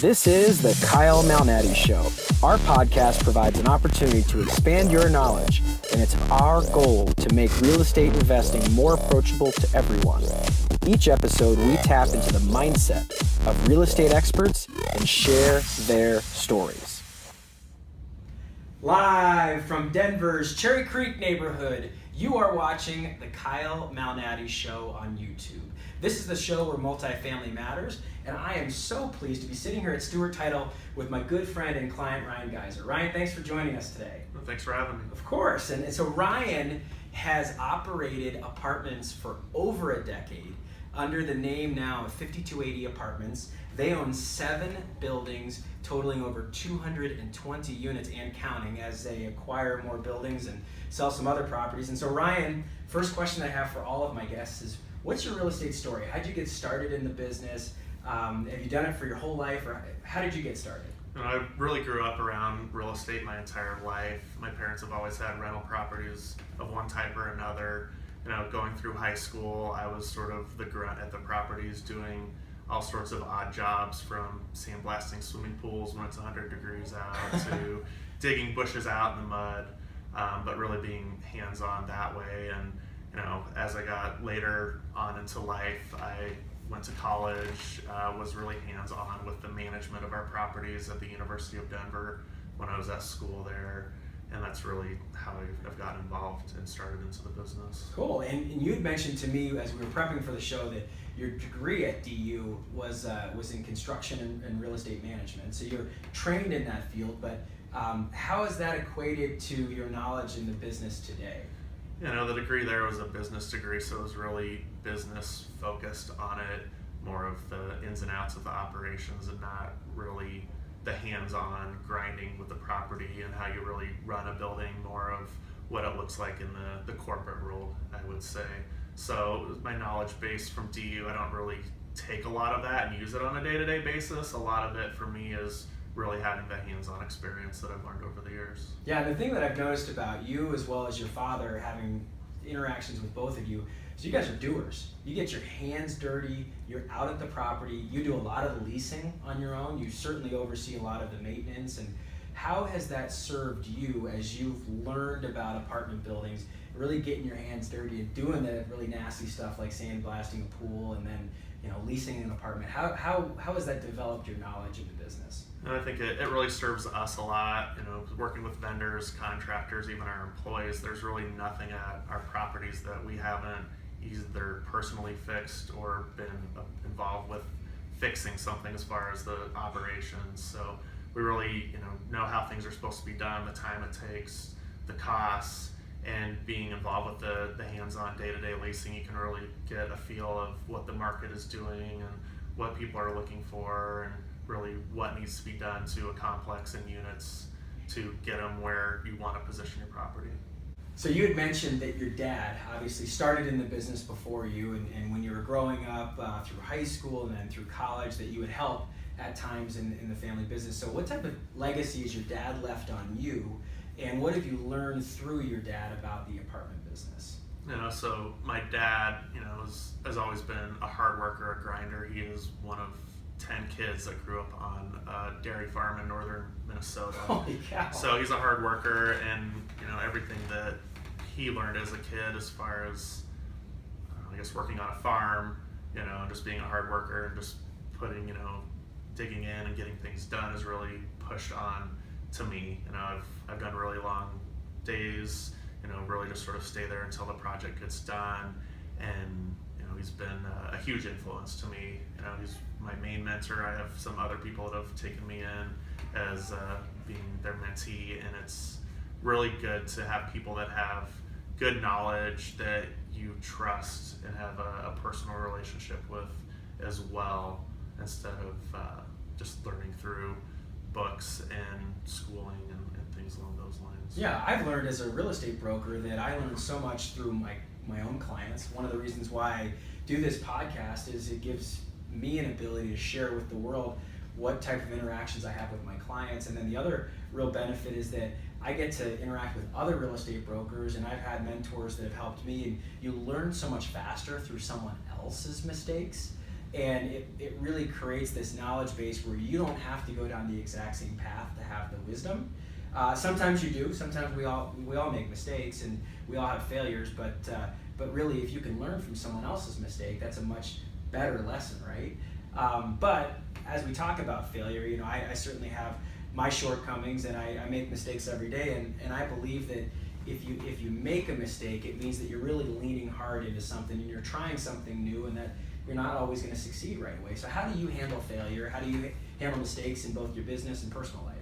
This is the Kyle Malnati Show. Our podcast provides an opportunity to expand your knowledge, and it's our goal to make real estate investing more approachable to everyone. Each episode, we tap into the mindset of real estate experts and share their stories. Live from Denver's Cherry Creek neighborhood, you are watching the Kyle Malnati Show on YouTube. This is the show where multifamily matters, and I am so pleased to be sitting here at Stewart Title with my good friend and client, Ryan Geiser. Ryan, thanks for joining us today. Well, thanks for having me. Of course, and so Ryan has operated apartments for over a decade under the name now of 5280 Apartments. They own 7 buildings totaling over 220 units and counting as they acquire more buildings and sell some other properties. And so Ryan, first question I have for all of my guests is, what's your real estate story? How'd you get started in the business? Have you done it for your whole life, or how did you get started? I really grew up around real estate my entire life. My parents have always had rental properties of one type or another. Going through high school, I was sort of the grunt at the properties, doing all sorts of odd jobs, from sandblasting swimming pools when it's 100 degrees out to digging bushes out in the mud, but really being hands-on that way. And as I got later on into life, I went to college, was really hands-on with the management of our properties at the University of Denver when I was at school there. And that's really how I've gotten involved and started into the business. Cool. And you had mentioned to me as we were prepping for the show that your degree at DU was in construction and real estate management. So you're trained in that field, but how is that equated to your knowledge in the business today? The degree there was a business degree, so it was really business focused on it, more of the ins and outs of the operations and not really the hands-on grinding with the property and how you really run a building, more of what it looks like in the corporate world, I would say. So my knowledge base from DU, I don't really take a lot of that and use it on a day-to-day basis. A lot of it for me is really having the hands-on experience that I've learned over the years. Yeah, the thing that I've noticed about you as well as your father, having interactions with both of you, is you guys are doers. You get your hands dirty, you're out at the property, you do a lot of the leasing on your own, you certainly oversee a lot of the maintenance. And how has that served you as you've learned about apartment buildings, really getting your hands dirty and doing the really nasty stuff like sandblasting a pool and then leasing an apartment? How has that developed your knowledge of the business? And I think it really serves us a lot, working with vendors, contractors, even our employees. There's really nothing at our properties that we haven't either personally fixed or been involved with fixing something as far as the operations. So we really know how things are supposed to be done, the time it takes, the costs, and being involved with the hands-on day-to-day leasing, you can really get a feel of what the market is doing and what people are looking for, and really what needs to be done to a complex and units to get them where you want to position your property. So you had mentioned that your dad obviously started in the business before you, and when you were growing up through high school and then through college, that you would help at times in the family business. So what type of legacy has your dad left on you, and what have you learned through your dad about the apartment business? So my dad, has always been a hard worker, a grinder. He is one of 10 kids that grew up on a dairy farm in northern Minnesota. Holy cow. So he's a hard worker, and everything that he learned as a kid, as far as working on a farm, just being a hard worker and just putting, digging in and getting things done, is really pushed on to me. I've done really long days, really just sort of stay there until the project gets done, and he's been a huge influence to me. He's my main mentor. I have some other people that have taken me in as being their mentee, and it's really good to have people that have good knowledge that you trust and have a personal relationship with as well, instead of just learning through books and schooling and things along those lines. Yeah, I've learned as a real estate broker that I learned so much through my own clients. One of the reasons why I do this podcast is it gives me an ability to share with the world what type of interactions I have with my clients. And then the other real benefit is that I get to interact with other real estate brokers, and I've had mentors that have helped me, and you learn so much faster through someone else's mistakes. And it really creates this knowledge base where you don't have to go down the exact same path to have the wisdom. Sometimes you do. Sometimes we all make mistakes and we all have failures. But really, if you can learn from someone else's mistake, that's a much better lesson, right? But as we talk about failure, you know, I certainly have my shortcomings, and I make mistakes every day. And I believe that if you make a mistake, it means that you're really leaning hard into something and you're trying something new, and that you're not always going to succeed right away. So how do you handle failure? How do you handle mistakes in both your business and personal life?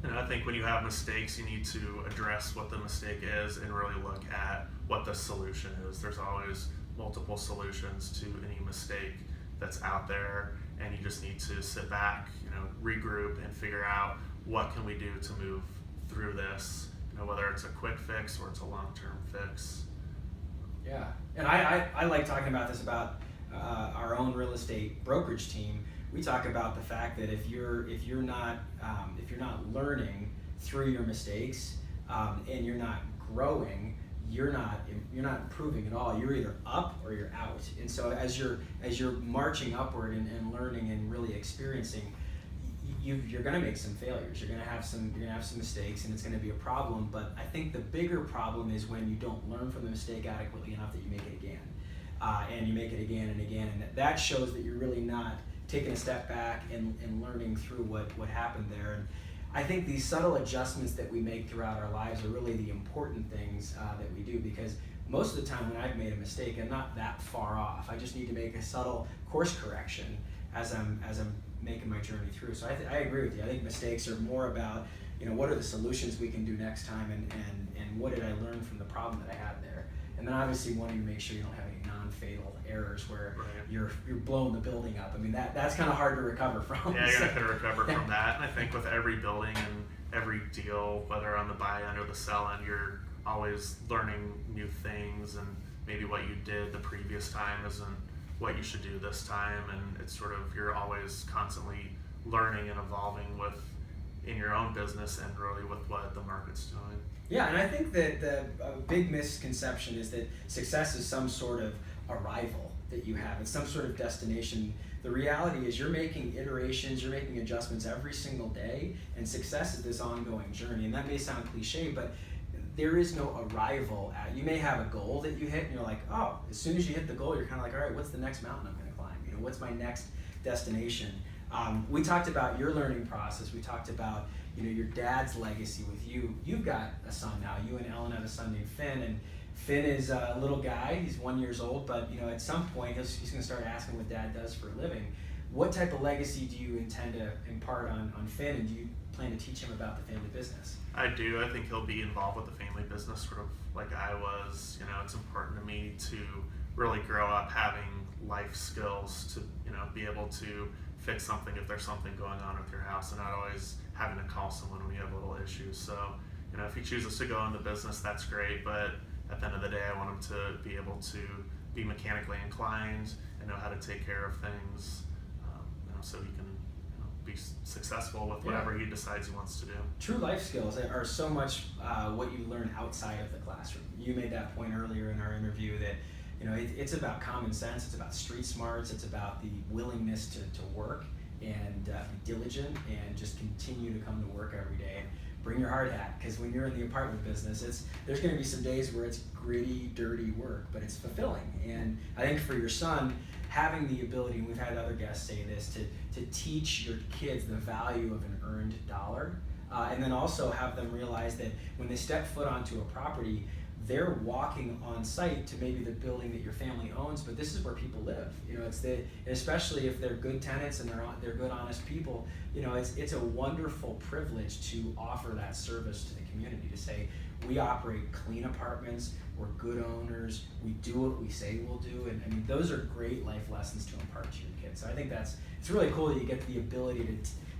And I think when you have mistakes, you need to address what the mistake is and really look at what the solution is. There's always multiple solutions to any mistake that's out there, and you just need to sit back, you know, regroup and figure out what can we do to move through this, you know, whether it's a quick fix or it's a long-term fix. Yeah, and I like talking about this about our own real estate brokerage team. We talk about the fact that if you're not learning through your mistakes, and you're not growing, you're not improving at all. You're either up or you're out. And so as you're marching upward and learning and really experiencing, you're going to make some failures. You're going to have some mistakes, and it's going to be a problem. But I think the bigger problem is when you don't learn from the mistake adequately enough that you make it again. And you make it again and again, and that shows that you're really not taking a step back and learning through what happened there. And I think these subtle adjustments that we make throughout our lives are really the important things that we do, because most of the time when I've made a mistake, I'm not that far off. I just need to make a subtle course correction as I'm making my journey through. So I agree with you. I think mistakes are more about, you know, what are the solutions we can do next time, and what did I learn from the problem that I had there. And then obviously wanting to make sure you don't have any non-fatal errors where you're blowing the building up. I mean, that's kind of hard to recover from. Yeah, you're not going to recover from that. And I think with every building and every deal, whether on the buy end or the sell end, you're always learning new things, and maybe what you did the previous time isn't what you should do this time. And it's sort of, you're always constantly learning and evolving in your own business and really with what the market's doing. Yeah, and I think that the big misconception is that success is some sort of arrival that you have. It's some sort of destination. The reality is you're making iterations, you're making adjustments every single day, and success is this ongoing journey. And that may sound cliche, but there is no arrival at. You may have a goal that you hit, and you're like, oh, as soon as you hit the goal, you're kind of like, all right, what's the next mountain I'm going to climb? You know, what's my next destination? We talked about your learning process. We talked about, you know, your dad's legacy with you. You've got a son now. You and Ellen have a son named Finn, and Finn is a little guy. He's 1 year old, but you know, at some point he's going to start asking what Dad does for a living. What type of legacy do you intend to impart on Finn, and do you plan to teach him about the family business? I do. I think he'll be involved with the family business sort of like I was. You know, it's important to me to really grow up having life skills to, you know, be able to fix something if there's something going on with your house, and not always having to call someone when you have little issues. So, you know, if he chooses to go in the business, that's great, but at the end of the day, I want him to be able to be mechanically inclined and know how to take care of things, you know, so he can, you know, be successful with whatever he decides he wants to do. True life skills are so much what you learn outside of the classroom. You made that point earlier in our interview that, you know, it's about common sense, it's about street smarts, it's about the willingness to work and be diligent and just continue to come to work every day. And bring your hard hat, because when you're in the apartment business, there's going to be some days where it's gritty, dirty work, but it's fulfilling. And I think for your son, having the ability, and we've had other guests say this, to teach your kids the value of an earned dollar, and then also have them realize that when they step foot onto a property, they're walking on site to maybe the building that your family owns, but this is where people live. You know, especially if they're good tenants and they're good, honest people. You know, it's a wonderful privilege to offer that service to the community, to say we operate clean apartments, we're good owners, we do what we say we'll do, and I mean those are great life lessons to impart to your kids. So I think it's really cool that you get the ability to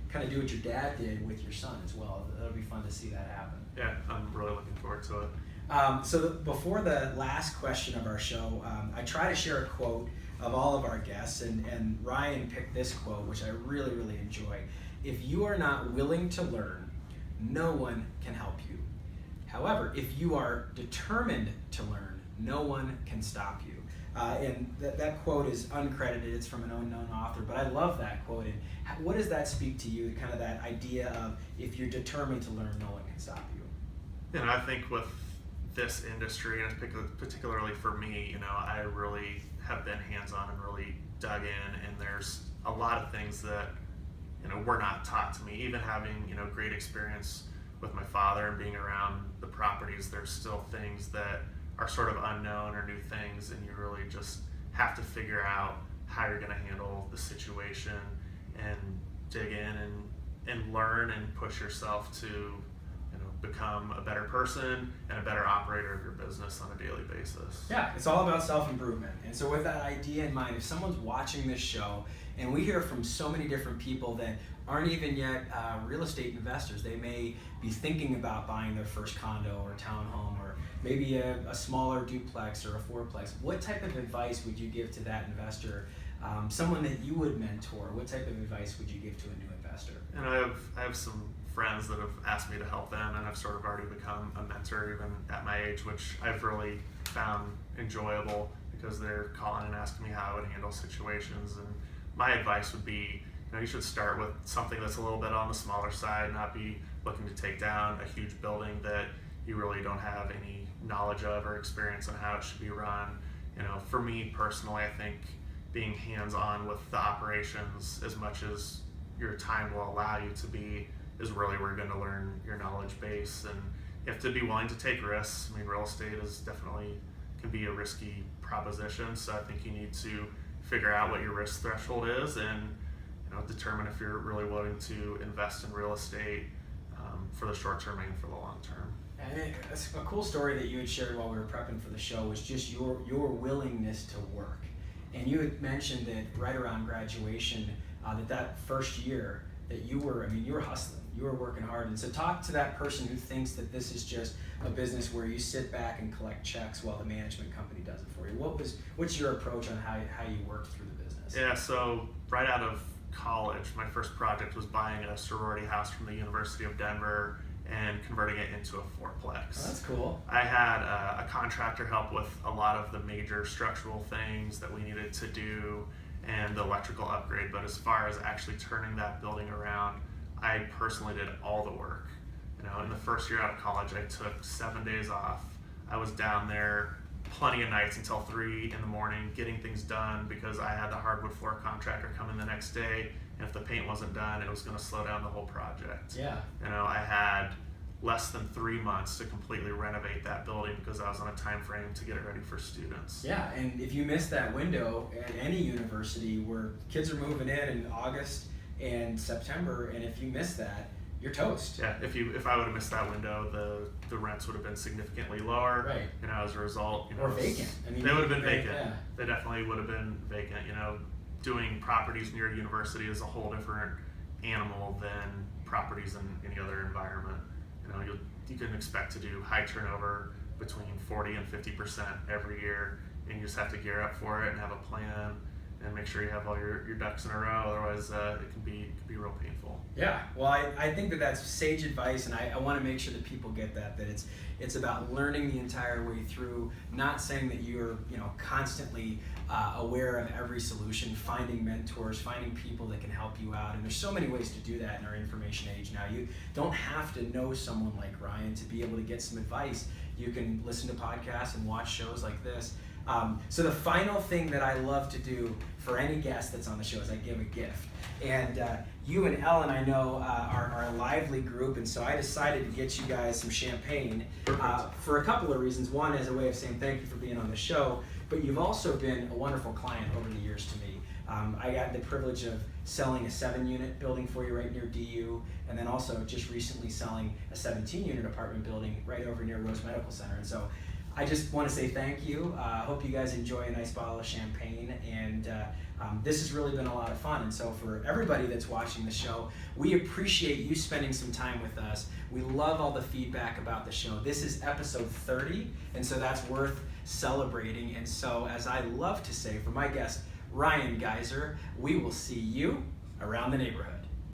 kind of do what your dad did with your son as well. That'll be fun to see that happen. Yeah, I'm really looking forward to it. Before the last question of our show, I try to share a quote of all of our guests, and Ryan picked this quote, which I really, really enjoy. If you are not willing to learn, no one can help you. However, if you are determined to learn, no one can stop you. And that quote is uncredited. It's from an unknown author, but I love that quote. And what does that speak to you, kind of that idea of if you're determined to learn, no one can stop you? And I think with this industry, and particularly for me, I really have been hands-on and really dug in, and there's a lot of things that were not taught to me. Even having great experience with my father and being around the properties, there's still things that are sort of unknown or new things, and you really just have to figure out how you're going to handle the situation and dig in and learn and push yourself to become a better person and a better operator of your business on a daily basis. Yeah, it's all about self-improvement. And so with that idea in mind, if someone's watching this show, and we hear from so many different people that aren't even yet real estate investors, they may be thinking about buying their first condo or townhome, or maybe a smaller duplex or a fourplex. What type of advice would you give to that investor? Someone that you would mentor, what type of advice would you give to a new investor? And I have some friends that have asked me to help them, and I've sort of already become a mentor even at my age, which I've really found enjoyable because they're calling and asking me how I would handle situations. And my advice would be, you should start with something that's a little bit on the smaller side, not be looking to take down a huge building that you really don't have any knowledge of or experience on how it should be run. For me personally, I think being hands-on with the operations as much as your time will allow you to be is really where you're going to learn your knowledge base, and you have to be willing to take risks. I mean, real estate is definitely can be a risky proposition, so I think you need to figure out what your risk threshold is and determine if you're really willing to invest in real estate for the short term and for the long term. And a cool story that you had shared while we were prepping for the show was just your willingness to work. And you had mentioned that right around graduation, that first year that you were hustling, you were working hard. And so talk to that person who thinks that this is just a business where you sit back and collect checks while the management company does it for you. What's your approach on how you work through the business? Yeah, so right out of college, my first project was buying a sorority house from the University of Denver and converting it into a fourplex. Oh, that's cool. I had a contractor help with a lot of the major structural things that we needed to do and the electrical upgrade, but as far as actually turning that building around, I personally did all the work. In the first year out of college, I took 7 days off. I was down there plenty of nights until 3 in the morning getting things done because I had the hardwood floor contractor come in the next day, and if the paint wasn't done, it was going to slow down the whole project. Yeah. I had less than 3 months to completely renovate that building because I was on a time frame to get it ready for students. Yeah, and if you miss that window at any university where kids are moving in August and September, and if you miss that, you're toast. Yeah, if I would have missed that window, the rents would have been significantly lower. Right. As a result, or vacant. They would have been vacant. Yeah. They definitely would have been vacant. Doing properties near a university is a whole different animal than properties in any other environment. You can expect to do high turnover between 40 and 50% every year, and you just have to gear up for it and have a plan and make sure you have all your ducks in a row. Otherwise, it can be real painful. Yeah, well, I think that's sage advice, and I want to make sure that people get that it's about learning the entire way through, not saying that you're constantly aware of every solution, finding mentors, finding people that can help you out. And there's so many ways to do that in our information age now. You don't have to know someone like Ryan to be able to get some advice. You can listen to podcasts and watch shows like this. So the final thing that I love to do for any guest that's on the show is I give a gift. And you and Ellen, I know, are a lively group, and so I decided to get you guys some champagne for a couple of reasons. One, as a way of saying thank you for being on the show, but you've also been a wonderful client over the years to me. I got the privilege of selling a 7-unit building for you right near DU, and then also just recently selling a 17-unit apartment building right over near Rose Medical Center. And so I just want to say thank you. I hope you guys enjoy a nice bottle of champagne, and this has really been a lot of fun. And so for everybody that's watching the show, we appreciate you spending some time with us. We love all the feedback about the show. This is episode 30, and so that's worth celebrating. And so, as I love to say for my guest, Ryan Geiser, we will see you around the neighborhood.